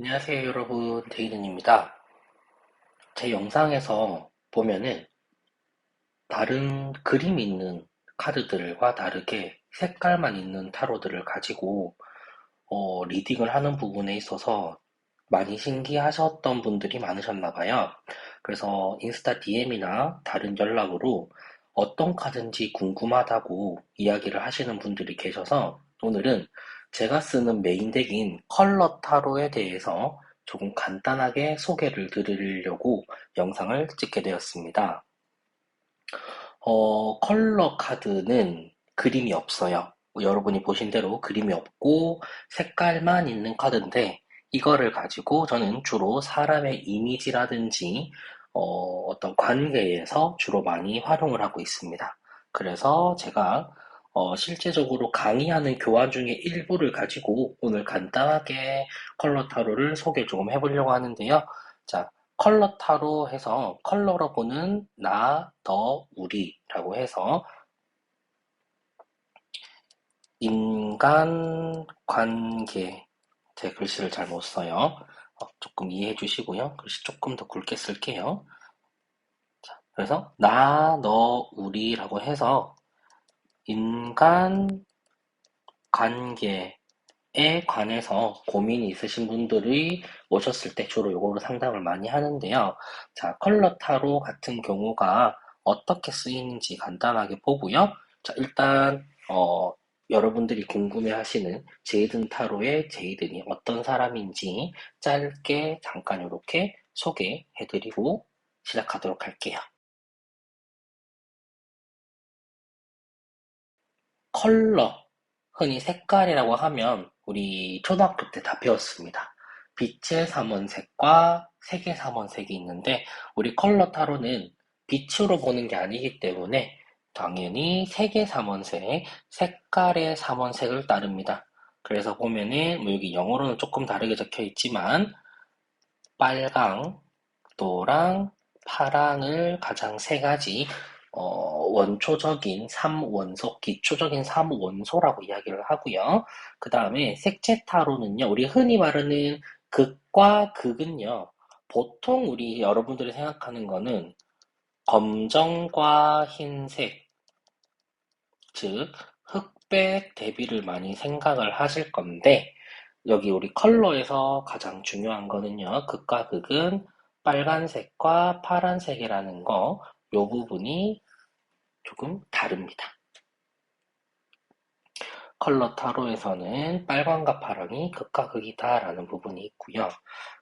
안녕하세요, 여러분. 데이든입니다. 제 영상에서 보면은 다른 그림이 있는 카드들과 다르게 색깔만 있는 타로들을 가지고 리딩을 하는 부분에 있어서 많이 신기하셨던 분들이 많으셨나 봐요. 그래서 인스타 DM이나 다른 연락으로 어떤 카드인지 궁금하다고 이야기를 하시는 분들이 계셔서 오늘은 제가 쓰는 메인 덱인 컬러 타로에 대해서 조금 간단하게 소개를 드리려고 영상을 찍게 되었습니다. 컬러 카드는 그림이 없어요. 여러분이 보신 대로 그림이 없고 색깔만 있는 카드인데 이거를 가지고 저는 주로 사람의 이미지라든지 어떤 관계에서 주로 많이 활용을 하고 있습니다. 그래서 제가 실제적으로 강의하는 교환 중에 일부를 가지고 오늘 간단하게 컬러 타로를 소개 조금 해보려고 하는데요. 자, 컬러 타로 해서 컬러로 보는 나, 너, 우리라고 해서 인간 관계, 제 글씨를 잘 못 써요. 조금 이해해 주시고요. 글씨 조금 더 굵게 쓸게요. 그래서 나, 너, 우리라고 해서 인간 관계에 관해서 고민이 있으신 분들이 오셨을 때 주로 요거로 상담을 많이 하는데요. 자, 컬러 타로 같은 경우가 어떻게 쓰이는지 간단하게 보고요. 자, 일단 여러분들이 궁금해하시는 제이든 타로의 제이든이 어떤 사람인지 짧게 잠깐 이렇게 소개해드리고 시작하도록 할게요. 컬러, 흔히 색깔이라고 하면 우리 초등학교 때 다 배웠습니다. 빛의 삼원색과 색의 삼원색이 있는데 우리 컬러 타로는 빛으로 보는 게 아니기 때문에 당연히 색의 삼원색, 색깔의 삼원색을 따릅니다. 그래서 보면은 뭐 여기 영어로는 조금 다르게 적혀 있지만 빨강, 노랑, 파랑을 가장 세 가지 원초적인 삼원소, 기초적인 삼원소라고 이야기를 하고요. 그 다음에 색채 타로는요, 우리 흔히 말하는 극과 극은요, 보통 우리 여러분들이 생각하는 거는 검정과 흰색, 즉 흑백 대비를 많이 생각을 하실 건데 여기 우리 컬러에서 가장 중요한 거는요. 극과 극은 빨간색과 파란색이라는 거, 요 부분이 조금 다릅니다. 컬러 타로에서는 빨간과 파랑이 극과 극이다라는 부분이 있고요.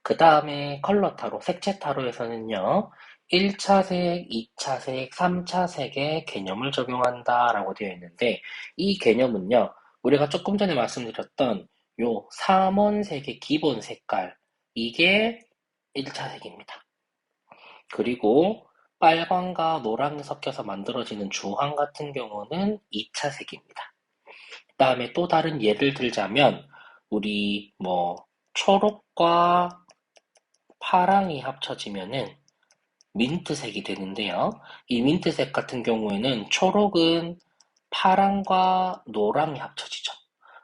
그 다음에 컬러 타로, 색채 타로에서는요. 1차 색, 2차 색, 3차 색의 개념을 적용한다라고 되어 있는데 이 개념은요. 우리가 조금 전에 말씀드렸던 요 삼원색의 기본 색깔 이게 1차 색입니다. 그리고 빨강과 노랑이 섞여서 만들어지는 주황 같은 경우는 2차 색입니다. 그다음에 또 다른 예를 들자면 우리 뭐 초록과 파랑이 합쳐지면은 민트색이 되는데요. 이 민트색 같은 경우에는 초록은 파랑과 노랑이 합쳐지죠.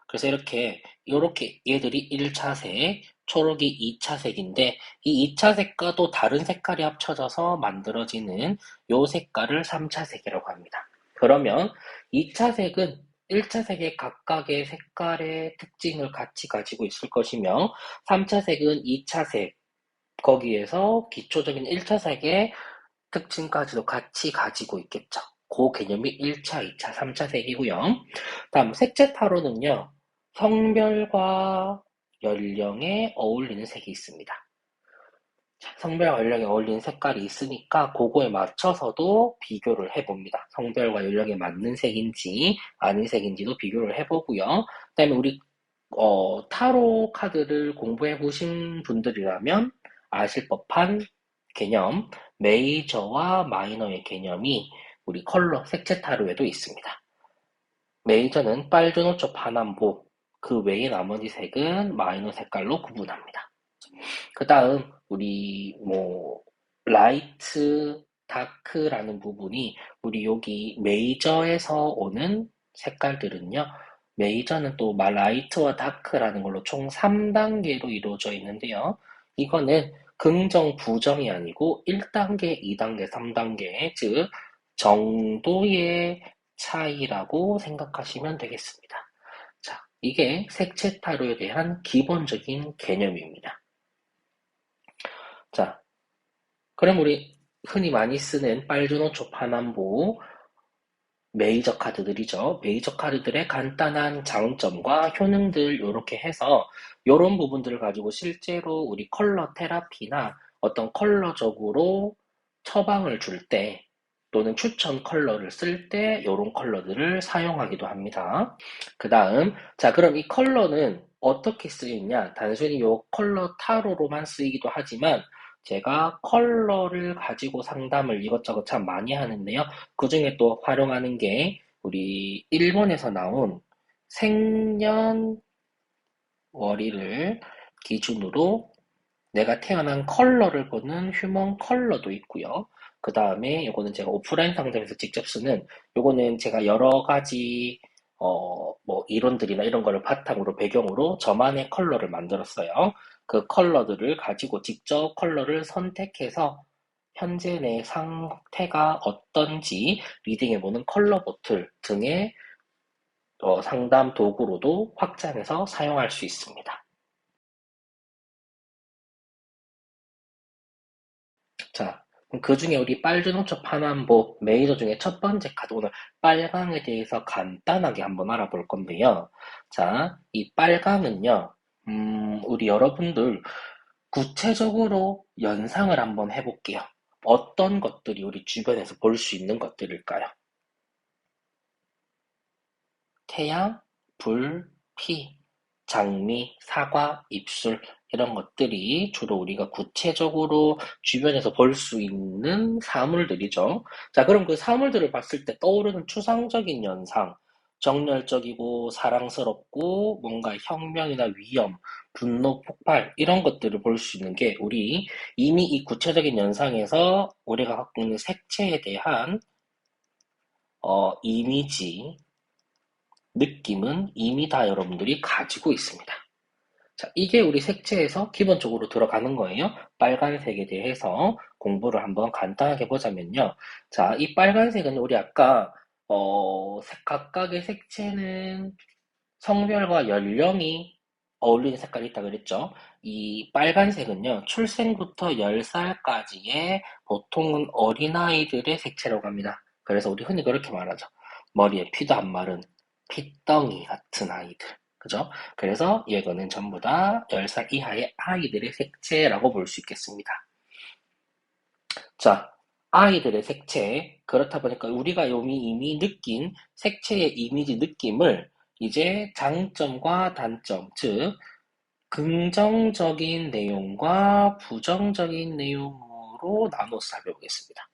그래서 이렇게 얘들이 1차 색, 초록이 2차 색인데 이 2차 색과 또 다른 색깔이 합쳐져서 만들어지는 요 색깔을 3차 색이라고 합니다. 그러면 2차 색은 1차 색의 각각의 색깔의 특징을 같이 가지고 있을 것이며 3차 색은 2차 색, 거기에서 기초적인 1차 색의 특징까지도 같이 가지고 있겠죠. 그 개념이 1차, 2차, 3차 색이고요. 다음 색채 타로는요. 성별과 연령에 어울리는 색이 있습니다. 성별과 연령에 어울리는 색깔이 있으니까 그거에 맞춰서도 비교를 해봅니다. 성별과 연령에 맞는 색인지 아닌 색인지도 비교를 해보고요. 그다음에 우리 타로 카드를 공부해 보신 분들이라면 아실 법한 개념, 메이저와 마이너의 개념이 우리 컬러 색채 타로에도 있습니다. 메이저는 빨주노초 파남보, 그 외의 나머지 색은 마이너 색깔로 구분합니다. 그 다음 우리 뭐 라이트, 다크라는 부분이 우리 여기 메이저에서 오는 색깔들은요. 메이저는 또 라이트와 다크라는 걸로 총 3단계로 이루어져 있는데요. 이거는 긍정, 부정이 아니고 1단계, 2단계, 3단계, 즉 정도의 차이라고 생각하시면 되겠습니다. 자, 이게 색채 타로에 대한 기본적인 개념입니다. 자, 그럼 우리 흔히 많이 쓰는 빨주노초 파남보 메이저 카드들이죠. 메이저 카드들의 간단한 장점과 효능들 이렇게 해서 이런 부분들을 가지고 실제로 우리 컬러 테라피나 어떤 컬러적으로 처방을 줄 때 또는 추천 컬러를 쓸 때 이런 컬러들을 사용하기도 합니다. 그 다음, 자, 그럼 이 컬러는 어떻게 쓰이냐? 단순히 이 컬러 타로로만 쓰이기도 하지만 제가 컬러를 가지고 상담을 이것저것 참 많이 하는데요. 그 중에 또 활용하는 게 우리 일본에서 나온 생년월일을 기준으로 내가 태어난 컬러를 보는 휴먼 컬러도 있고요. 그 다음에 요거는 제가 오프라인 상점에서 직접 쓰는 요거는 제가 여러 가지 뭐 이론들이나 이런 거를 바탕으로 배경으로 저만의 컬러를 만들었어요. 그 컬러들을 가지고 직접 컬러를 선택해서 현재 내 상태가 어떤지 리딩해보는 컬러 보틀 등의 상담 도구로도 확장해서 사용할 수 있습니다. 자, 그 중에 우리 빨주노초 파남보 메이저 중에 첫 번째 카드 오늘 빨강에 대해서 간단하게 한번 알아볼 건데요. 자, 이 빨강은요, 우리 여러분들 구체적으로 연상을 한번 해볼게요. 어떤 것들이 우리 주변에서 볼 수 있는 것들일까요? 태양, 불, 피, 장미, 사과, 입술 이런 것들이 주로 우리가 구체적으로 주변에서 볼 수 있는 사물들이죠. 자, 그럼 그 사물들을 봤을 때 떠오르는 추상적인 연상, 정열적이고 사랑스럽고 뭔가 혁명이나 위험, 분노, 폭발 이런 것들을 볼 수 있는 게 우리 이미 이 구체적인 연상에서 우리가 갖고 있는 색채에 대한 이미지, 느낌은 이미 다 여러분들이 가지고 있습니다. 자, 이게 우리 색채에서 기본적으로 들어가는 거예요. 빨간색에 대해서 공부를 한번 간단하게 보자면요. 자, 이 빨간색은 우리 아까 각각의 색채는 성별과 연령이 어울리는 색깔이 있다 그랬죠. 이 빨간색은요, 출생부터 10살까지의 보통은 어린아이들의 색채라고 합니다. 그래서 우리 흔히 그렇게 말하죠. 머리에 피도 안 마른 핏덩이 같은 아이들. 그죠? 그래서 이거는 전부 다 10살 이하의 아이들의 색채라고 볼 수 있겠습니다. 자, 아이들의 색채. 그렇다 보니까 우리가 이미 느낀 색채의 이미지 느낌을 이제 장점과 단점, 즉, 긍정적인 내용과 부정적인 내용으로 나눠서 살펴보겠습니다.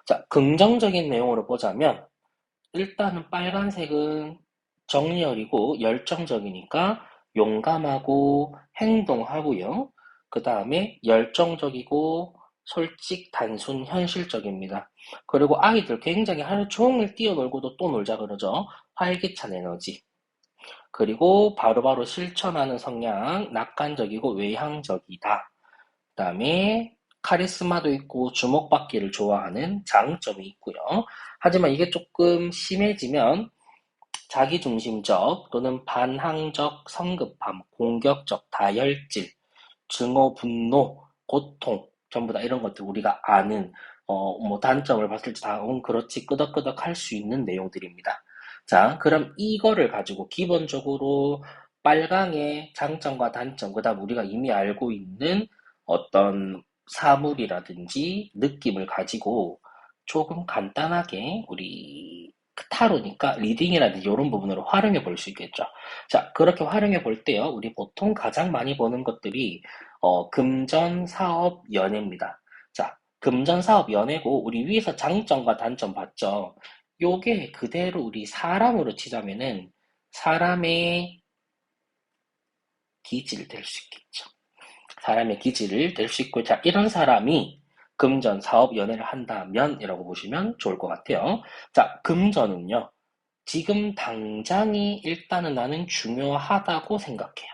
자, 긍정적인 내용으로 보자면, 일단은 빨간색은 정열이고 열정적이니까 용감하고 행동하고요. 그 다음에 열정적이고 솔직, 단순, 현실적입니다. 그리고 아이들 굉장히 하루 종일 뛰어놀고도 또 놀자 그러죠. 활기찬 에너지. 그리고 바로바로 실천하는 성향, 낙관적이고 외향적이다. 그 다음에 카리스마도 있고 주목받기를 좋아하는 장점이 있고요. 하지만 이게 조금 심해지면 자기중심적 또는 반항적 성급함, 공격적 다혈질, 증오, 분노, 고통, 전부 다 이런 것들 우리가 아는 뭐 단점을 봤을 때 다 그렇지 끄덕끄덕 할 수 있는 내용들입니다. 자, 그럼 이거를 가지고 기본적으로 빨강의 장점과 단점, 그다음 우리가 이미 알고 있는 어떤 사물이라든지 느낌을 가지고 조금 간단하게 우리 타로니까 리딩이라든지 이런 부분으로 활용해 볼 수 있겠죠. 자, 그렇게 활용해 볼 때요, 우리 보통 가장 많이 보는 것들이 금전, 사업, 연애입니다. 자, 금전, 사업, 연애고 우리 위에서 장점과 단점 봤죠. 요게 그대로 우리 사람으로 치자면은 사람의 기질 될 수 있겠죠. 사람의 기질을 될 수 있고, 자, 이런 사람이 금전, 사업, 연애를 한다면 이라고 보시면 좋을 것 같아요. 자, 금전은요. 지금 당장이 일단은 나는 중요하다고 생각해요.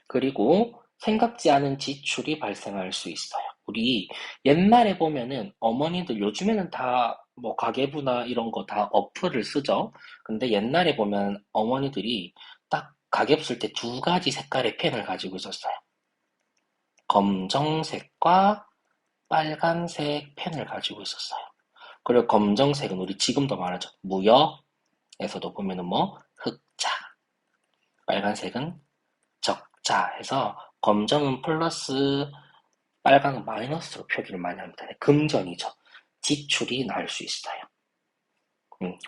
그리고 생각지 않은 지출이 발생할 수 있어요. 우리 옛날에 보면은 어머니들 요즘에는 다 뭐 가계부나 이런 거 다 어플을 쓰죠. 근데 옛날에 보면 어머니들이 딱 가계부 쓸 때 두 가지 색깔의 펜을 가지고 있었어요. 검정색과 빨간색 펜을 가지고 있었어요. 그리고 검정색은 우리 지금도 말하죠. 무역에서도 보면은 뭐 흑자, 빨간색은 적자 해서 검정은 플러스, 빨강은 마이너스로 표기를 많이 합니다. 금전이죠. 지출이 날 수 있어요.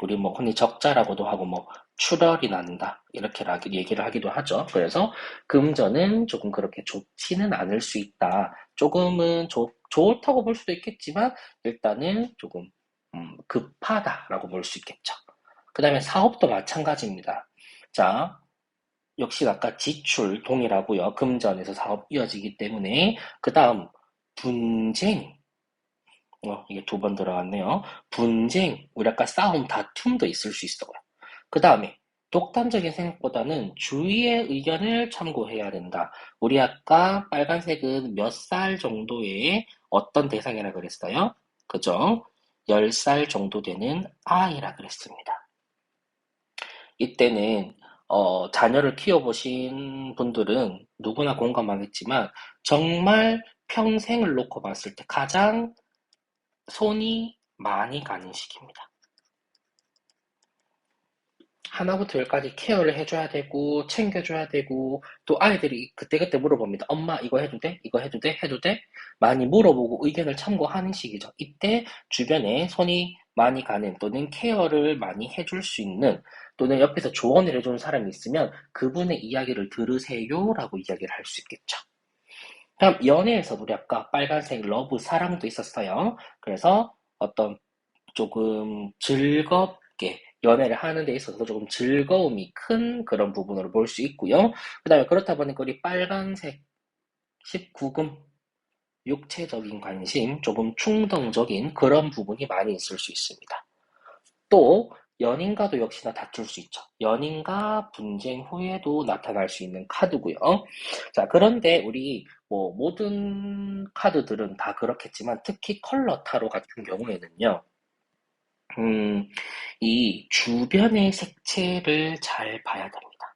우리 뭐 흔히 적자라고도 하고 뭐 출혈이 난다 이렇게 얘기를 하기도 하죠. 그래서 금전은 조금 그렇게 좋지는 않을 수 있다. 조금은 좋다고 볼 수도 있겠지만 일단은 조금 급하다라고 볼 수 있겠죠. 그 다음에 사업도 마찬가지입니다. 자, 역시 아까 지출 동일하고요. 금전에서 사업 이어지기 때문에 그 다음 분쟁. 이게 두 번 들어갔네요. 분쟁, 우리 아까 싸움, 다툼도 있을 수 있어요. 그 다음에 독단적인 생각보다는 주위의 의견을 참고해야 된다. 우리 아까 빨간색은 몇 살 정도의 어떤 대상이라 그랬어요? 그죠? 10살 정도 되는 아이라 그랬습니다. 이때는 자녀를 키워보신 분들은 누구나 공감하겠지만 정말 평생을 놓고 봤을 때 가장 손이 많이 가는 시기입니다. 하나부터 열까지 케어를 해줘야 되고 챙겨줘야 되고 또 아이들이 그때그때 물어봅니다. 엄마 이거 해도 돼? 이거 해도 돼? 해도 돼? 많이 물어보고 의견을 참고하는 시기죠. 이때 주변에 손이 많이 가는 또는 케어를 많이 해줄 수 있는 또는 옆에서 조언을 해주는 사람이 있으면 그분의 이야기를 들으세요라고 이야기를 할 수 있겠죠. 다음 연애에서 우리 아까 빨간색 러브 사랑도 있었어요. 그래서 어떤 조금 즐겁게 연애를 하는 데 있어서 조금 즐거움이 큰 그런 부분으로 볼 수 있고요. 그 다음에 그렇다 보니까 우리 빨간색 19금 육체적인 관심, 조금 충동적인 그런 부분이 많이 있을 수 있습니다. 또 연인과도 역시나 다툴 수 있죠. 연인과 분쟁 후에도 나타날 수 있는 카드고요. 자, 그런데 우리 뭐 모든 카드들은 다 그렇겠지만 특히 컬러 타로 같은 경우에는요. 음, 이 주변의 색채를 잘 봐야 됩니다.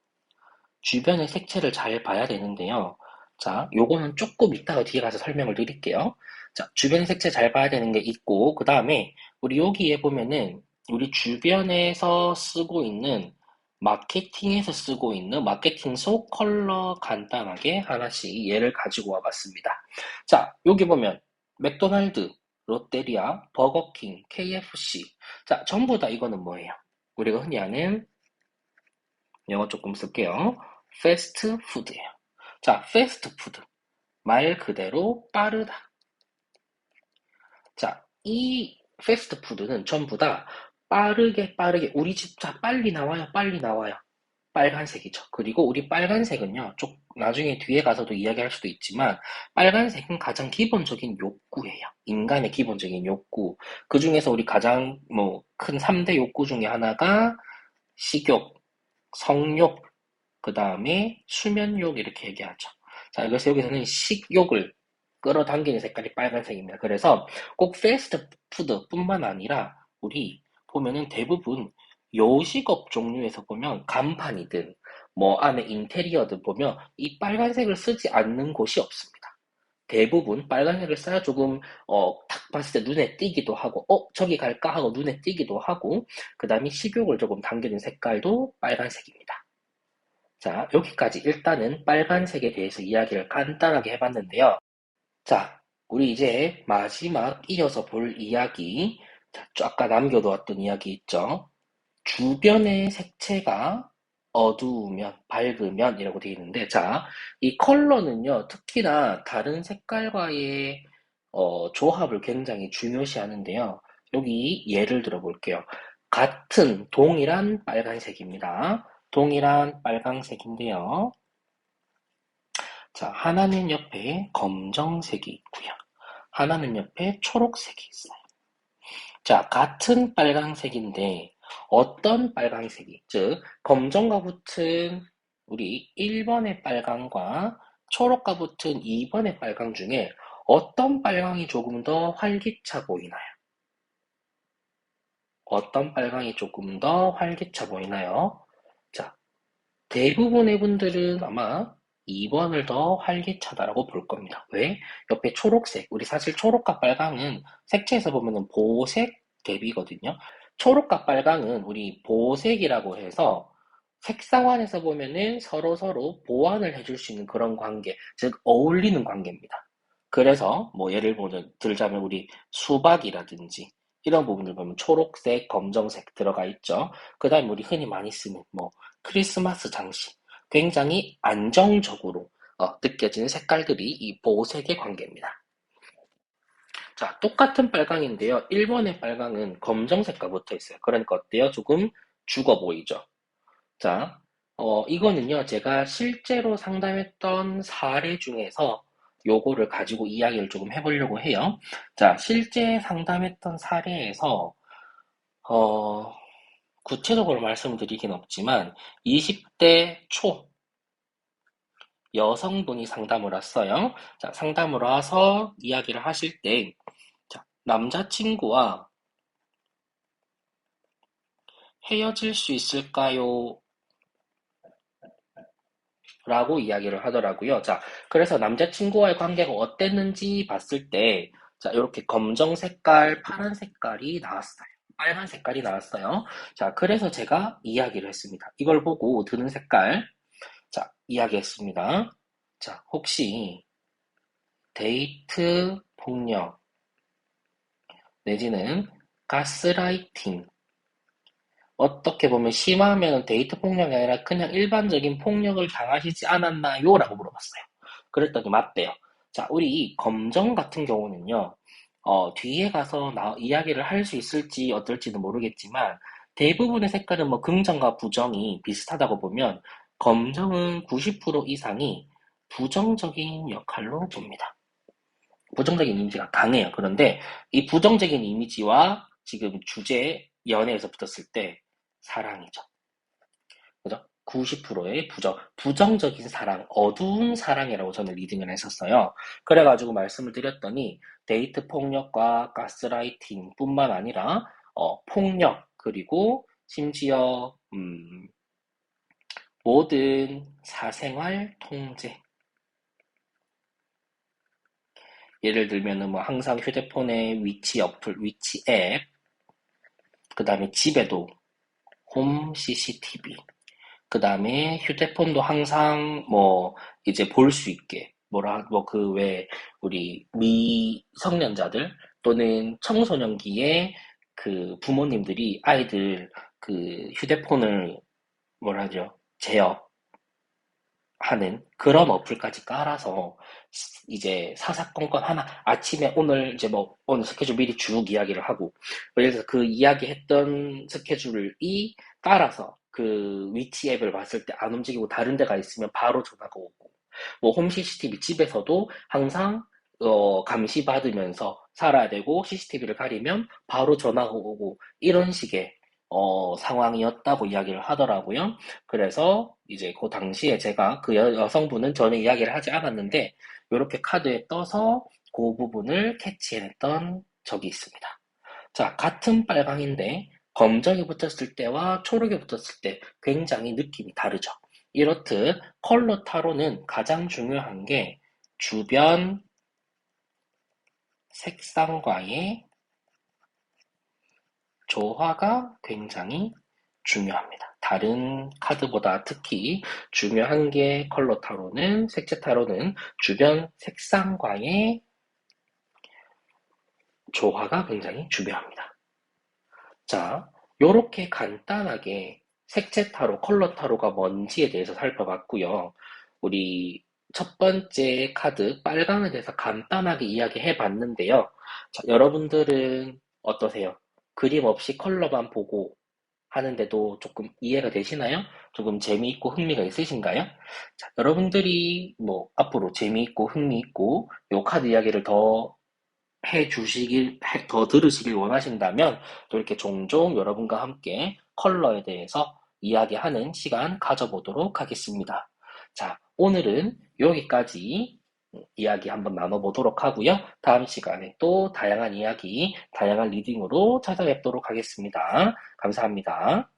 주변의 색채를 잘 봐야 되는데요. 자, 요거는 조금 이따가 뒤에 가서 설명을 드릴게요. 자, 주변의 색채 잘 봐야 되는 게 있고, 그 다음에 우리 여기에 보면은 우리 주변에서 쓰고 있는 마케팅에서 쓰고 있는 마케팅 속 컬러 간단하게 하나씩 예를 가지고 와봤습니다. 자, 여기 보면 맥도날드, 롯데리아, 버거킹, KFC. 자, 전부 다 이거는 뭐예요? 우리가 흔히 아는 영어 조금 쓸게요. 패스트푸드예요. 자, 패스트푸드. 말 그대로 빠르다. 자, 이 패스트푸드는 전부 다 빠르게 우리 집 자 빨리 나와요. 빨리 나와요. 빨간색이죠. 그리고 우리 빨간색은요. 나중에 뒤에 가서도 이야기할 수도 있지만 빨간색은 가장 기본적인 욕구예요. 인간의 기본적인 욕구. 그 중에서 우리 가장 뭐 큰 3대 욕구 중에 하나가 식욕, 성욕, 그 다음에 수면욕 이렇게 얘기하죠. 자, 그래서 여기서는 식욕을 끌어당기는 색깔이 빨간색입니다. 그래서 꼭 패스트푸드뿐만 아니라 우리 보면은 대부분 요식업 종류에서 보면 간판이든 뭐 안에 인테리어든 보면 이 빨간색을 쓰지 않는 곳이 없습니다. 대부분 빨간색을 써야 조금 탁 봤을 때 눈에 띄기도 하고 저기 갈까 하고 눈에 띄기도 하고 그 다음에 식욕을 조금 당기는 색깔도 빨간색입니다. 자, 여기까지 일단은 빨간색에 대해서 이야기를 간단하게 해봤는데요. 자, 우리 이제 마지막 이어서 볼 이야기, 자, 아까 남겨두었던 이야기 있죠? 주변의 색채가 어두우면, 밝으면 이라고 되어 있는데, 자, 이 컬러는요, 특히나 다른 색깔과의 조합을 굉장히 중요시 하는데요. 여기 예를 들어 볼게요. 같은 동일한 빨간색입니다. 동일한 빨간색인데요. 자, 하나는 옆에 검정색이 있고요. 하나는 옆에 초록색이 있어요. 자, 같은 빨간색인데 어떤 빨강색이, 즉 검정과 붙은 우리 1번의 빨강과 초록과 붙은 2번의 빨강 중에 어떤 빨강이 조금 더 활기차 보이나요? 어떤 빨강이 조금 더 활기차 보이나요? 자, 대부분의 분들은 아마 2번을 더 활기차다라고 볼 겁니다. 왜? 옆에 초록색, 우리 사실 초록과 빨강은 색채에서 보면은 보색 대비거든요. 초록과 빨강은 우리 보색이라고 해서 색상환에서 보면은 서로 보완을 해줄 수 있는 그런 관계, 즉 어울리는 관계입니다. 그래서 뭐 예를 들자면 우리 수박이라든지 이런 부분들 보면 초록색, 검정색 들어가 있죠. 그 다음에 우리 흔히 많이 쓰는 뭐 크리스마스 장식, 굉장히 안정적으로 느껴지는 색깔들이 이 보색의 관계입니다. 자, 똑같은 빨강인데요. 1번의 빨강은 검정색과 붙어 있어요. 그러니까 어때요? 조금 죽어 보이죠? 자, 이거는요, 제가 실제로 상담했던 사례 중에서 요거를 가지고 이야기를 조금 해보려고 해요. 자, 실제 상담했던 사례에서, 어, 구체적으로 말씀드리긴 없지만, 20대 초 여성분이 상담을 왔어요. 자, 상담을 와서 이야기를 하실 때, 자, 남자친구와 헤어질 수 있을까요? 라고 이야기를 하더라고요. 자, 그래서 남자친구와의 관계가 어땠는지 봤을 때, 자, 이렇게 검정 색깔, 파란 색깔이 나왔어요. 빨간 색깔이 나왔어요. 자, 그래서 제가 이야기를 했습니다. 이걸 보고 드는 색깔, 자, 이야기했습니다. 자, 혹시 데이트 폭력 내지는 가스라이팅, 어떻게 보면 심하면 데이트 폭력이 아니라 그냥 일반적인 폭력을 당하시지 않았나요? 라고 물어봤어요. 그랬더니 맞대요. 자, 우리 검정 같은 경우는요, 뒤에 가서 이야기를 할 수 있을지 어떨지는 모르겠지만, 대부분의 색깔은 뭐 긍정과 부정이 비슷하다고 보면, 검정은 90% 이상이 부정적인 역할로 봅니다. 부정적인 이미지가 강해요. 그런데 이 부정적인 이미지와 지금 주제 연애에서 붙었을 때 사랑이죠. 그죠? 90%의 부정적인 사랑, 어두운 사랑이라고 저는 리딩을 했었어요. 그래가지고 말씀을 드렸더니 데이트 폭력과 가스라이팅 뿐만 아니라 폭력, 그리고 심지어 모든 사생활 통제. 예를 들면은 뭐 항상 휴대폰에 위치 어플, 위치 앱, 그 다음에 집에도 홈 CCTV, 그 다음에 휴대폰도 항상 뭐 이제 볼 수 있게 뭐 그 외 우리 미성년자들 또는 청소년기에 그 부모님들이 아이들 그 휴대폰을 뭐라 하죠? 제어 하는 그런 어플까지 깔아서 이제 사사건건 하나 아침에 오늘 이제 뭐 오늘 스케줄 미리 쭉 이야기를 하고 예를 들어서 그 이야기했던 스케줄이 따라서 그 위치 앱을 봤을 때 안 움직이고 다른 데가 있으면 바로 전화가 오고 뭐 홈 CCTV 집에서도 항상 감시받으면서 살아야 되고 CCTV를 가리면 바로 전화가 오고 이런 식의 상황이었다고 이야기를 하더라고요. 그래서 이제 그 당시에 제가 그 여성분은 전혀 이야기를 하지 않았는데 이렇게 카드에 떠서 그 부분을 캐치해냈던 적이 있습니다. 자, 같은 빨강인데 검정이 붙었을 때와 초록이 붙었을 때 굉장히 느낌이 다르죠. 이렇듯 컬러 타로는 가장 중요한 게 주변 색상과의 조화가 굉장히 중요합니다. 다른 카드보다 특히 중요한 게 컬러 타로는, 색채 타로는 주변 색상과의 조화가 굉장히 중요합니다. 자, 요렇게 간단하게 색채 타로, 컬러 타로가 뭔지에 대해서 살펴봤고요. 우리 첫 번째 카드, 빨강에 대해서 간단하게 이야기해 봤는데요. 자, 여러분들은 어떠세요? 그림 없이 컬러만 보고 하는데도 조금 이해가 되시나요? 조금 재미있고 흥미가 있으신가요? 자, 여러분들이 뭐 앞으로 재미있고 흥미있고 요 카드 이야기를 더 더 들으시길 원하신다면 또 이렇게 종종 여러분과 함께 컬러에 대해서 이야기하는 시간 가져보도록 하겠습니다. 자, 오늘은 여기까지 이야기 한번 나눠보도록 하고요. 다음 시간에 또 다양한 이야기, 다양한 리딩으로 찾아뵙도록 하겠습니다. 감사합니다.